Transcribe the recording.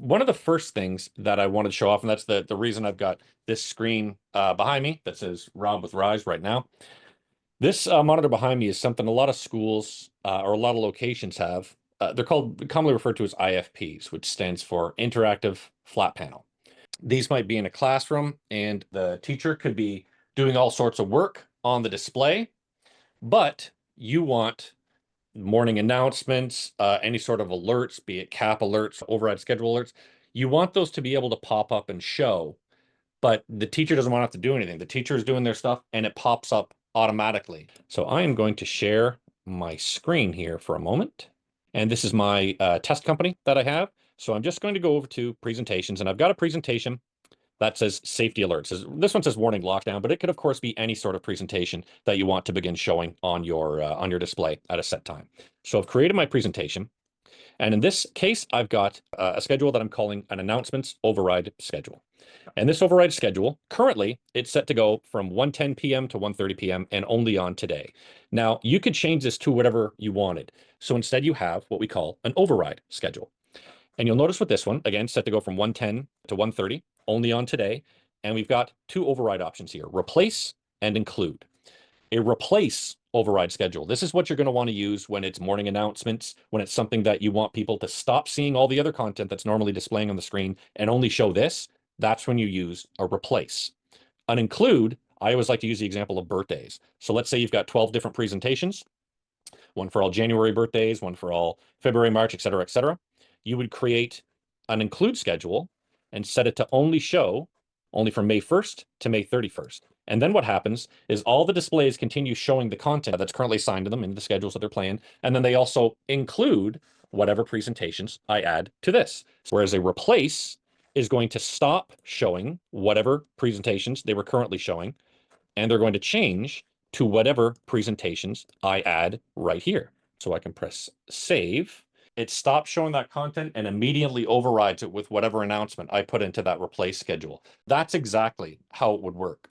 one of the first things that I wanted to show off, and that's the reason I've got this screen behind me that says Rob with Rise right now. This monitor behind me is something a lot of schools or a lot of locations have. They're commonly referred to as IFPs, which stands for Interactive Flat Panel. These might be in a classroom, and the teacher could be doing all sorts of work on the display, but you want morning announcements, any sort of alerts, be it CAP alerts, override schedule alerts. You want those to be able to pop up and show, but the teacher doesn't want to have to do anything. The teacher is doing their stuff and it pops up automatically. So I am going to share my screen here for a moment. And this is my test company that I have. So I'm just going to go over to presentations, and I've got a presentation that says safety alerts. This one says warning lockdown, but it could of course be any sort of presentation that you want to begin showing on your display at a set time. So I've created my presentation, and in this case, I've got a schedule that I'm calling an announcements override schedule. And this override schedule, currently, it's set to go from 1:10 p.m. to 1:30 p.m. and only on today. Now, you could change this to whatever you wanted. So instead, you have what we call an override schedule. And you'll notice with this one, again, set to go from 1:10 to 1:30, only on today. And we've got two override options here, replace and include. A replace override schedule. This is what you're going to want to use when it's morning announcements, when it's something that you want people to stop seeing all the other content that's normally displaying on the screen and only show this. That's when you use a replace. An include, I always like to use the example of birthdays. So let's say you've got 12 different presentations, one for all January birthdays, one for all February, March, et cetera, et cetera. You would create an include schedule and set it to only show only from May 1st to May 31st. And then what happens is all the displays continue showing the content that's currently assigned to them in the schedules that they're playing. And then they also include whatever presentations I add to this. Whereas a replace is going to stop showing whatever presentations they were currently showing, and they're going to change to whatever presentations I add right here. So I can press save. It stops showing that content and immediately overrides it with whatever announcement I put into that replace schedule. That's exactly how it would work.